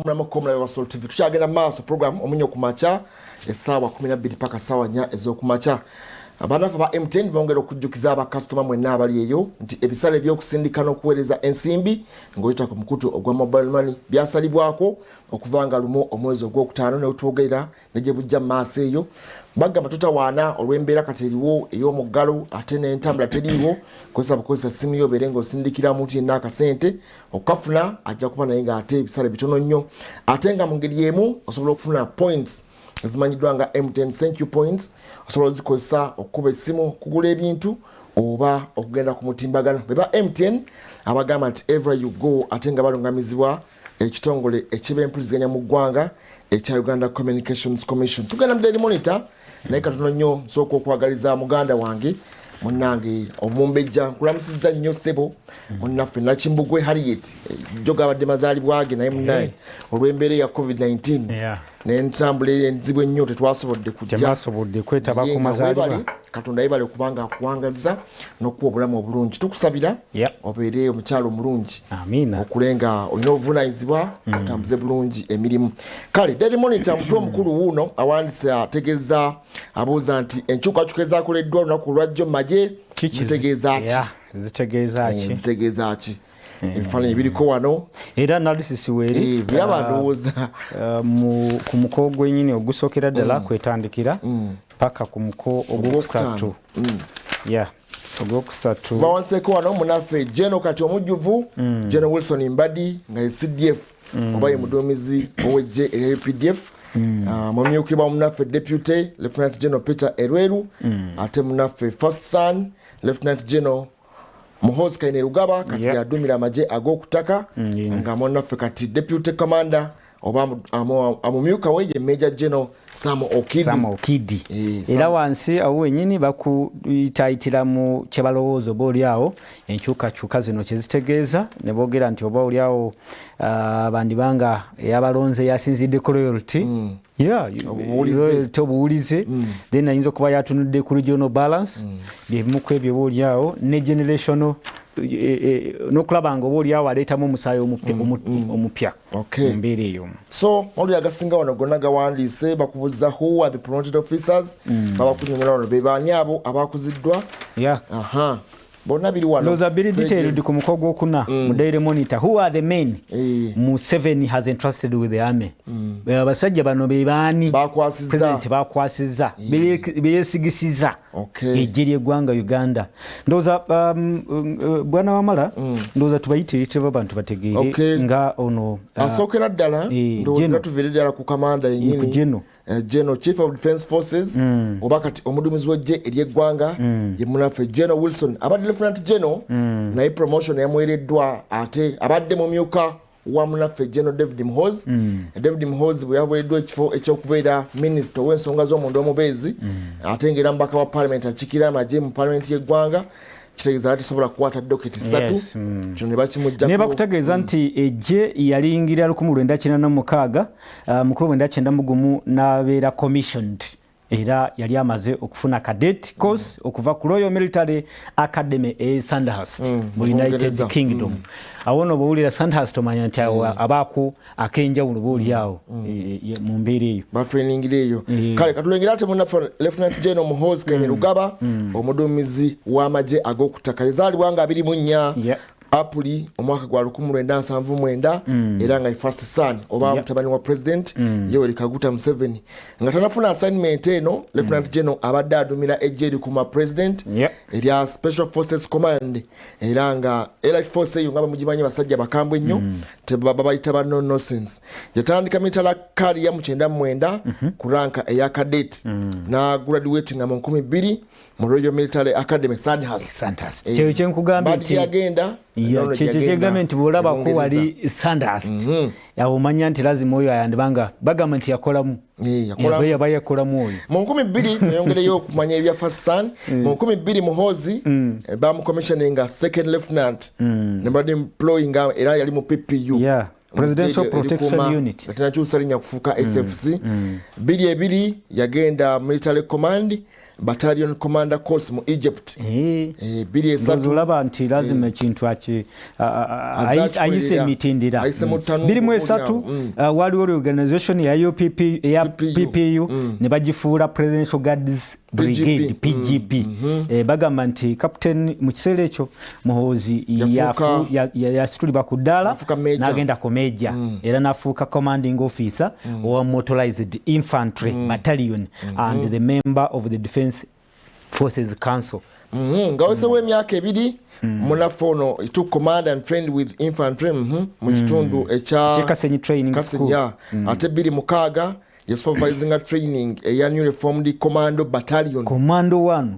kumulamu komla wa Soul TV tukyagenda maaso program Omunnyo Ku Makya essaawa 12 paka ssaawa 4 ez'okumakya. Abanafu ba M10 bongera okujjukiza abakasitoma mwenna abali eyo nti ebisale by'okusindika n'okuweereza ensimbi ng'oyita ku mukutu ogwa mobile money byasalibwako okuva nga lumu omwezi ogwokutaano ne utwogerera ne gye bujja mu maaso eyo. Bagamba tutawaana olw'embeera kati eriwo ey'omuggalo ate n'entambula teriiwo kozesa bukozesa simu yo obeere ng'osindikira omuntu yenna akasente okukafuna ajja kuba naye ng'ate ebisale bitono nnyo ate nga mu ngeri emu osobola okufuna points ezimanyiddwa nga M10 thank you points osobola ozikozesa okukuba essimu kugula ebintu oba okugenda ku mutimbagano. Beba M10 abagamba nti ever you go ate nga balungamizibwa ekitongole ekiba empuliziganya mu ggwanga ekya Uganda Communications Commission. Tugenda mu Daily Monitor naye katono nnyo nsooka okwagaliza muganda wange munnange Omumbejja nkulamusizza nnyo ssebo munnaffe Nakimbugwe Harriet joga abadde mazaalibwa ge naye munnaye olw'embeera ya COVID-19 n'entambula enzibu ennyo tetwasobodde kujja kwetaba ku mazaalibwa. Katonda yebale kubanga akuwangazza n'okuwa obulamu obulungi. Tukusabira obeere omukyalo omulungi okulenga olina obuvunaanyizibwa otambuze bulungi emirimu. Kale Daily Monitor mutwe omukulu wuuno awandiise ategeeza abuuza nti enkyukakyuka ezaakoleddwa olunaku olwajjo mu magye zitegeeza ki? Ebifaananyi biriko wano era analysis weeri biraba ndowooza ku muko gwennyini ogusookera ddala kwetandikira paka ku muko ogwokusatu ogwokusatu bawanseeko wano munaffe Jeno kati omujjuvu Jeno Wilson Mbadi nga ye CDF oba ye muduumizi ow'eggye erya UPDF. Mumyukibwa munaffe Deputy Lieutenant General Peter Erweru ate munaffe First Son Lieutenant General Muhoozi Kainerugaba kati yadumira amagye ag'okutaka nga munaffe kati Deputy Commander oba amumyuka we ye Major General Sam Okidi. Era wansi awo wenyini bakuyitayitira mu kye balowooza oba oliawo enkyukakyuka zino kye zitegeeza ne boogera nti oba oliawo bandibanga eyabalonze yasinziddeko loyalty obuwulize then ayinza okuba yatunudde ku regional balance byebimu ku ebyo oba oliawo ne generational n'okulaba nga oba oliawo aleetamu omusaayi omupya mu mbeera eyo. So oli agasinga wano gonna gawandiise bakubuza who are the promoted officers babakunyomera wano be baani abo abakuziddwa bonna biri wano those are very detailed ku muko gwokuna mu Daily Monitor. Who are the men mu 7 has entrusted with the army abasajja bano be baani president bakwasizza beyesigisiza eggye ly'eggwanga Uganda. Ndowooza bwana wamala ndowooza tubayitiritire abantu bategeere nga ono asookera ddala ndowooza tuviire ddala ku kamanda yennyini General Chief of Defence Forces oba kati omuduumizi w'eggye ery'eggwanga ye munaffe General Wilson abadde Lieutenant General naye promotion yamuweereddwa ate abadde mumyuka wa munaffe General David Muhoozi. David Muhoozi bwe yaweereddwa ekifo ekyokubeera minisita ow'ensonga z'omunda omubeezi ate ng'era mubaka wa Parliament akikira amagye mu Parliament y'eggwanga kitegeeza ati kukwata doketi 3 kino ne bakimujja ne bakutegeeza nti eggye yalingira 1996 mu 1991 n'abeera commissioned era yali amaze okufuna cadet course okuva ku Royal Military Academy e Sandhurst mu United Kingdom. Awono bawulira Sandhurst omanya nti abaako akenjawulo booliawo mu mbeera eyo batrainingira eyo. Kale katulengera ate munaffe Lieutenant General Muhoozi Kainerugaba omuduumizi w'amagye ag'okutaka yazaalibwa nga 24 Apuli omwaka gwa 1979 era nga first son oba mutabani wa president Yoweri Kaguta Museveni nga tanafuna assignment eno Lieutenant General abadde adumira eggye likuma president erya Special Forces Command era nga elite force eyo nga bamugimanyi basajja bakambwe ennyo tebabayita ba no nonsense. Yatandika mitala career mu 99 ku ranka eya cadet na graduating mu 2000 mu Royal Military Academy Sandhurst. Kyo kyenkugambye nti yagenda government bwolaba ko wali Sandhurst yawomanya nti lazima oyo ayandibanga bagamba nti yakolamu yakolamu oyo mu 2000 yongereyo okumanya ebya first son mu 2000 Muhoozi bamu commissioning second lieutenant ne badi employing era yali mu PPU Presidential Protection Unit atinakyusa linnya kufuuka SFC 22 yagenda military command battalion commander course mu Egypt. Biri esatu olaba nti lazima ekintu ayise emitindira. Biri mu esatu waliwo organization ya UPP ya PPU ne bagifuula Presidential Guards Brigade PGP. Bagamba nti captain mu kiseera ekyo Muhoozi yasitulibwa ku ddala n'agenda ku major era n'afuuka commanding officer wa motorized infantry battalion and the member of the Defence Forces Council. Ngawesewo emyaka ebiri munafono took command and trained with infantry mu kitundu ekya Kasenyi training school. Ate biri mukaaga supervising a training a newly formed commando battalion. Commando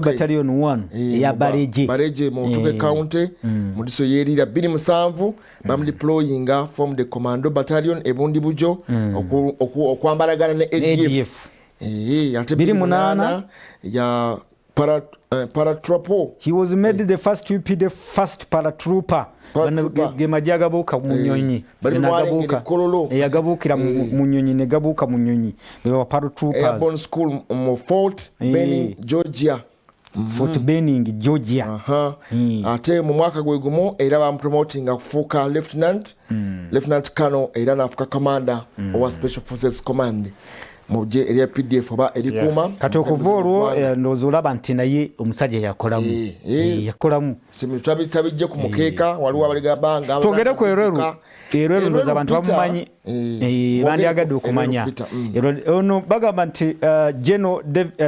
battalion 1 ya Bareje mu Tuke County mudiso yerira biri musanvu bam deploying from the commando battalion ebundi bujo okwambalagana ne ADF. Ate biri munana ya paratrooper. He was made the first to be the first paratrooper. Gemajagabuka munyonyi. Yagabukira munyonyi ne gabuka munyonyi. Baba paratroopers. Airborne school mu Fort Benning, Georgia. Fort Benning, Georgia. Ate mu mwaka gwegumo era bam promoting akufuka lieutenant colonel era nafuka commander wa special forces command. Muje eri PDF oba eri kuma kati okuva olwo ndowooza olaba nti naye omusajja yakolamu tabijje ku mukeeka waliwo abaligabanga twogere ku Erweru ndowooza abantu bamumanyi bandyagadde okumanya ono bagamba nti General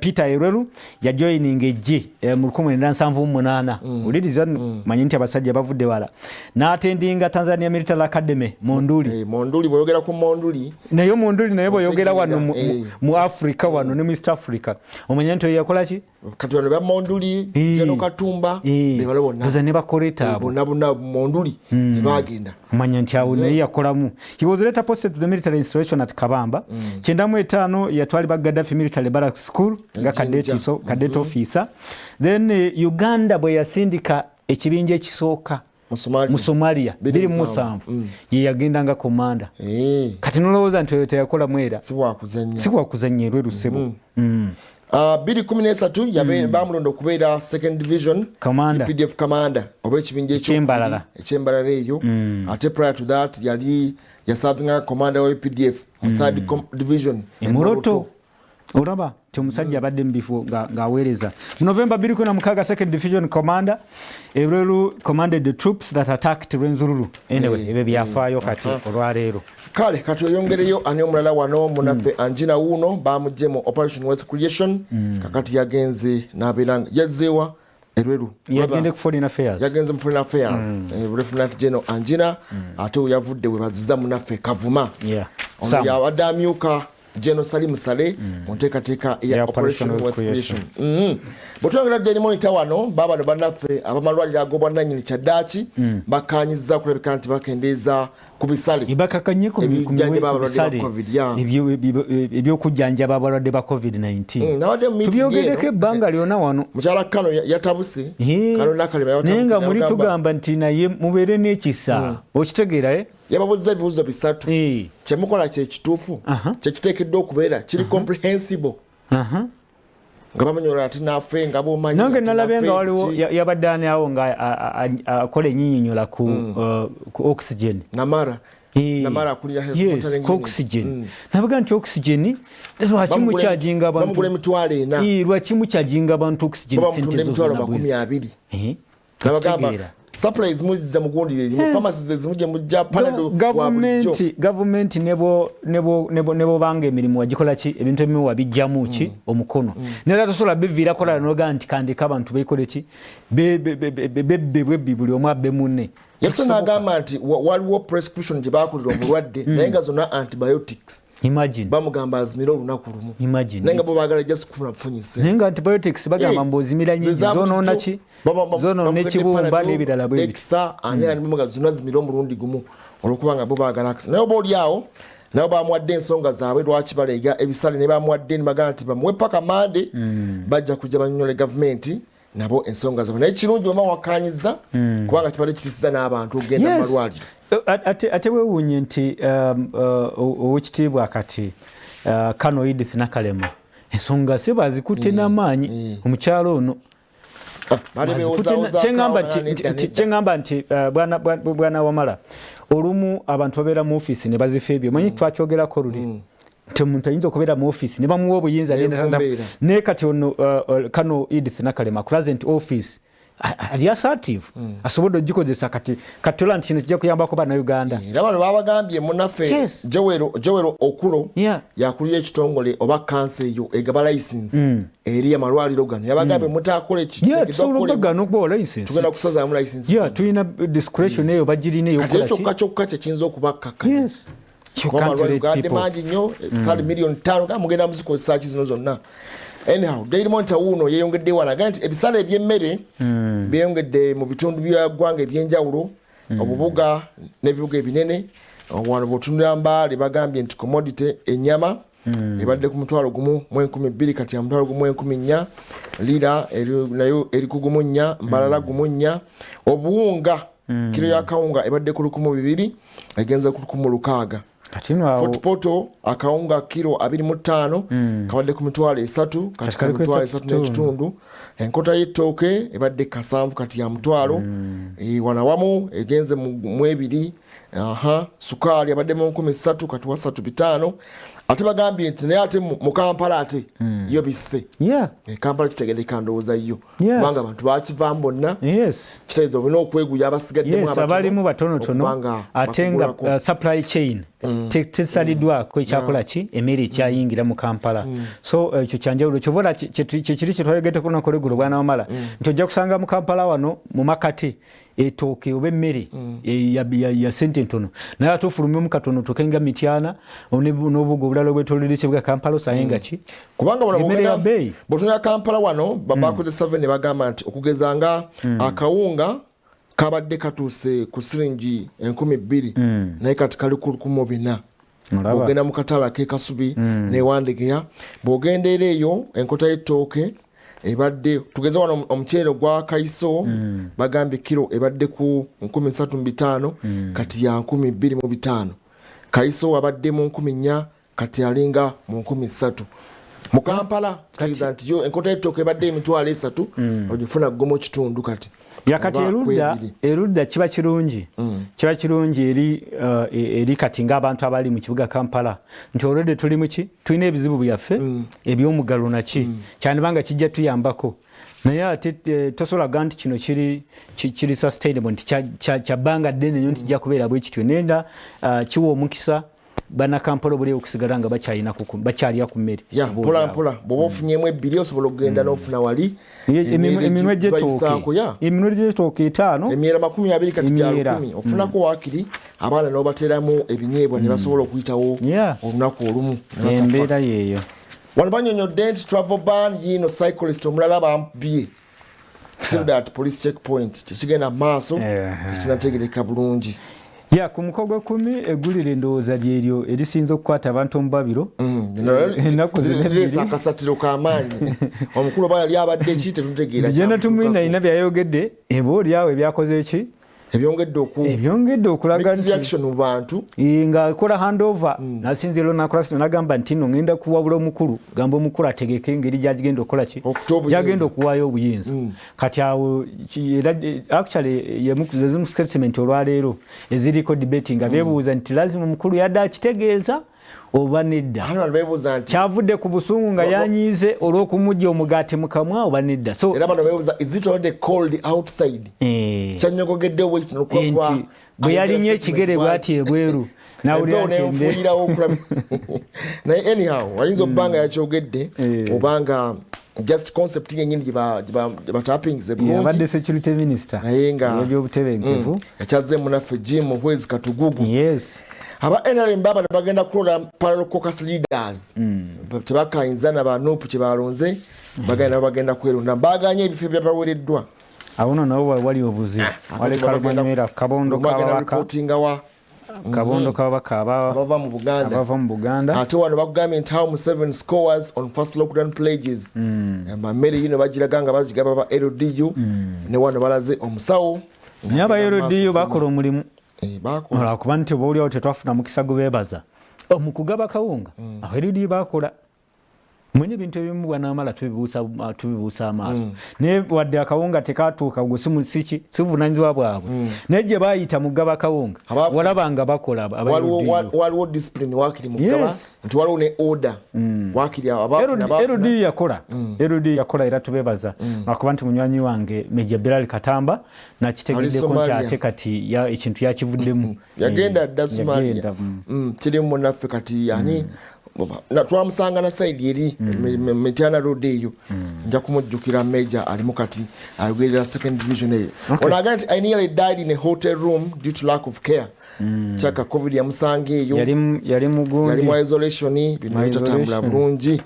Peter Erweru yajoyininga ejje mu 1978 uliriza manyi nti abasajja bavudde wala n'atendinga Tanzania Military Academy Monduli boyogera ku Monduli naye boyogera wano mu Africa wano ne mu East Africa omanya nti yakola ki kati wano ba Monduli Jeno Katumba bebalobona ne bakoleta bonna Monduli bagenda omanya nti awo naye yakolamu. He was later posted to the military installation at Kabamba. 95 yatwalibwa Gaddafi Military Barracks School nga cadet officer. Then Uganda bwe yasindika ekibinja ekisooka mu Somalia 2007 ye yagenda nga komanda. Kati nolowooza nti oyo teyakola mwera si wakuzannya Erweru ssebo. 2013 yabe bamulondo okubeera second division PDF commander oba ekibinja ekyembalala eyo. Ate prior to that yali yaservinga commander wa PDF third division Muroto. Olaba ti omusajja abadde mu bifo ng'aweereza. Mu November 2016 second division commander Erweru commanded the troops that attacked Rwenzururu. Anyway ebyo byafaayo kati olwaleero. Kale kati oyongereyo ani omulala wano munaffe Angina wuno bamugye mu Operation Wealth Creation kakati yagenze n'abeeranga yazzeewa Erweru yagende ku Foreign Affairs. Yagenze mu Foreign Affairs. Lieutenant General Angina ate yavudde we bazizza munaffe Kavuma. Ono yabadde amyuka General Salim Saleh munteekateeka ya Operation Wealth Creation. Bwetwongera Daily Monitor wano baba banaffe abamalwaliro ag'obwannannyini Kyaddaaki bakkaanyizza kulabika nti bakendeeza ku bisale bakakanye ku bisale ebyokujjanjaba abalwadde ba COVID-19 tubyogereko ebbanga lyonna wano. Mukyala Kano yatabuse naye nga muli tugamba nti naye mubeere n'ekisa okitegeera yababuuza ebibuuzo bisatu kyemukola kyekituufu kyekiteekeddwa okubeera kiri comprehensible nga bamanyola ati naffe nga bomanyi nange nalabye nga waliwo yabadde ani awo nga akola ennyinyonnyola ku oxygen namara akulira ku oxygen nabaga nti oxygen lwaki mukyajinga abantu bamugula emitwalo 4 lwaki mukyajinga abantu oxygen sente emitwalo 200 nabagamba supplies muziza mugundire mu pharmacies ezimuje mu Japan government nebo bange emirimu wagikola ki ebintu ebimu wabijjamu ki omukono nera tosola bivira kola noga nti kandika abantu bekole ki bebbi buli omu abbe munne yasona agamba nti waliwo prescription gye bakolera omulwadde naye nga zonna antibiotics. Imagine bamugamba azimira olunaku lumu. Imagine nenga bo bagala just kufuna bufunyise nenga antibiotics bagamba mbozimira nyingi zonoona ki zonoona ekibumba n'ebirala bwe ekisa ani muga zonna zimira omulundi gumu olwokubanga bo bagala akasa naye oba oli awo nabo bamuwadde ensonga zaabwe lwaki baleega ebisale ne bamuwadde ne bagamba nti bamuwe paka mande bajja kujja banyonyole gavumenti nabo ensonga zaabwe naye kirungi bama wakanyiza kubanga kibadde kitisiza n'abantu okugenda mu malwaliro. Ate weewuunye nti owekitiibwa kati Kano Edith Nakalema ensonga se bazikutte n'amaanyi omukyalo ono kyengamba nti bwana Wamala olumu abantu babeera mu ofiisi ne bazifa ebyo manyi twakyogerako luli nti omuntu ayinza okubeera mu ofiisi ne bamuwa obuyinza naye kati ono kano Edith Nakalema present office ali assertive asobodde ogikozesa kati katola nti kino kijja kuyambako bannayuganda era bano babagambye munaffe Joel Okulo yakulira ekitongole oba kansa eyo egaba license eri amalwaliro gano yabagambye mutakola tugenda kusazaamu license tulina discretion eyo bagirina kyokka kyekinza okubakkakkanya amalwaliro mangi nnyo sali million 5 gamugenda muzikozesa ki zino zonna. Anyhow, Daily Monitor wuno yeyongedde wanaga nti ebisale eby'emmere byeyongedde mu bitundu bya ggwanga ebyenjawulo obubuga n'ebibuga ebinene wano bw'otunula Mbale bagambye nti commodity ennyama ebadde ku mutwalo gumu mu 1200 kati ya mutwalo gumu 1400 lira nayo eri ku gumu 4 Mbalala gumu 4 obuwunga kilo ya kawunga ebadde ku 200 egenza ku 600 Fort Poto akawunga kilo 25 kabadde ku mitwalo 3 kati ka mitwalo 3 n'ekitundu enkota y'ettooke ebadde kasanvu kati ya mutwalo wanawamu egenze mu 2 sukaali abadde mu 13 kati wa 35 ate bagambye nti naye ate mu Kampala ate yo bisse Kampala kitegeddeka ndowooza yo kubanga abantu bakivaamu bonna kitegeeza olina okweguya abasigaddemu abalimu batonotono ate nga supply chain tesaliddwako ekyakola ki emmere ekyayingira mu Kampala so ekyo kyanjawulo kyovula kyekiri kyetwayogeddeko nakoleggulo bwana Wamala nti ojja kusanga mu Kampala wano mu makati etooke oba emmere ya sente ntono naye ate ofulumyemu katono tokenga mityana n'obugo obulala obwetoolodde ekibuga Kampala osaye nga ki kubanga bw'otunula Kampala wano bakozesa 7 ne bagamba nti okugeza nga akawunga kabadde katuuse ku siringi 2000 naye kati kali ku 1400 bw'ogenda mu katala k'ekasubi newandegeya bw'ogendeera eyo enkota y'ettooke ebadde tugeze wano omuceere gwa kaiso bagambye kilo ebadde ku 13,500 kati ya 12,500 kaiso abadde mu 4,000 kati alinga mu 13,000 mu Kampala kitegeeza nti yo enkota y'ettooke ebadde emitwalo 3 ogifuna ggomo kitundu kati yakati erudda kiba kirungi eri kati ng'abantu abali mu kibuga Kampala nti olwedde tuli muki tulina ebizibu byaffe eby'omugalo naki kyandibanga kijja tuyambako naye ate tosolaga nti kino kiri sustainable nti kyabbanga ddene nnyo nti kijja kubeera bwe kityo nenda kiwa omukisa bana Kampala buli okusigala nga bakyalya ku mmere mpola bw'oba ofunyemu 2 osobola okugenda n'ofuna wali eminwe gy'ettooke 5 emyera 20 kati gya 10 ofunako wakiri abaana n'obateeramu ebinyeebwa ne basobola okuyitawo olunaku olumu embeera yeeyo wano banyonyodde nti travel ban yino cyclist omulala bampye at police checkpoint kyekigenda mu maaso ekinategereka bulungi ku mukogo 10 eggulire endowooza lyeryo erisinze okukwata abantu mu babiro ennaku akasatiro k'amaanyi omukulu oba yali abadde ki tetutegeera genda tumwina alina byayogedde eba oliawo ebyakoze ki ebyongedde okulaga reaction mu bantu nga akola handover nasinzira nakola nagamba nti no ngenda kuwabula omukulu gamba omukulu ategeke engeri gyagenda okukola ki gyagenda okuwaayo obuyinza kati awo actually yemukuzezimu statement olwaleero eziriko debating nga beebuuza nti lazima omukulu yadde akitegeeza oba nedda kyavudde ku busungu nga yanyiize olw'okumujja omugaati mu kamwa oba nedda so era bano beebuuza is it already cold outside kyanyogogedde obwekitino okuba bwe yalinnya ekigere bw'ati ebweru nawulira nti enfuuyirawo okulabe naye anyhow ayinza okuba nga yakyogedde obanga just concept yennyini gyebatapingise bulungi abadde security minister naye nga ebyobutebenkevu yakyazze munaffe Jim Mwezi Katugugu aba NRM baba ne bagenda kulola parallel caucus leaders tebakayinza na banupu kye balonze bagenda kwerunda baganye ebifo byabawereddwa awono nabo wali obuzibu wali kalumera kabondo kabaka abava mu Buganda ate wano bakugambye nti how Museveni scores on first lockdown pledges amamere yino bagiraga nga bazigaba ba LDU ne wano balaze omusawo nyaba LDU bakola omulimu kuba nti oba oliawo tetwafuna mukisa gubeebaza omukugaba kawunga awo LDU bakola mwenye bintu ebimu bwanamala tubibuusa amaaso naye wadde akawunga tekatuuka gwe sivunanyizibwa bwabwe naye gye baayita mugaba kawunga walaba nga bakola waliwo discipline wakiri mugaba nti waliwo ne order wakiri LD yakola era tubebaza akuba nti munywanyi wange Meja Bilal Katamba nakitegeddeko nti ate kati ekintu yakivuddemu yagenda dda Somalia kirimu naffe kati yani twamusanga na side eri Metiana Road eyo nja kumujjukira Major alimu kati alugirira second division eyo ono agamba I nearly died in a hotel room due to lack of care chaka covid yamusanga eyo yali mugundi isolation bino bitatambula bulungi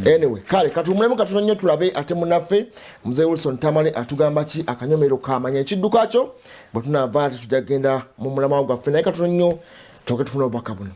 anyway kale katumulemu katunonye tulabe ate munaffe Mzee Wilson Tamale atugamba ki akanyomero kamanya ekidduka kyo bwe tunava tujagenda mu mulama gwaffe naye katunonyo toke tufuna obubaka buno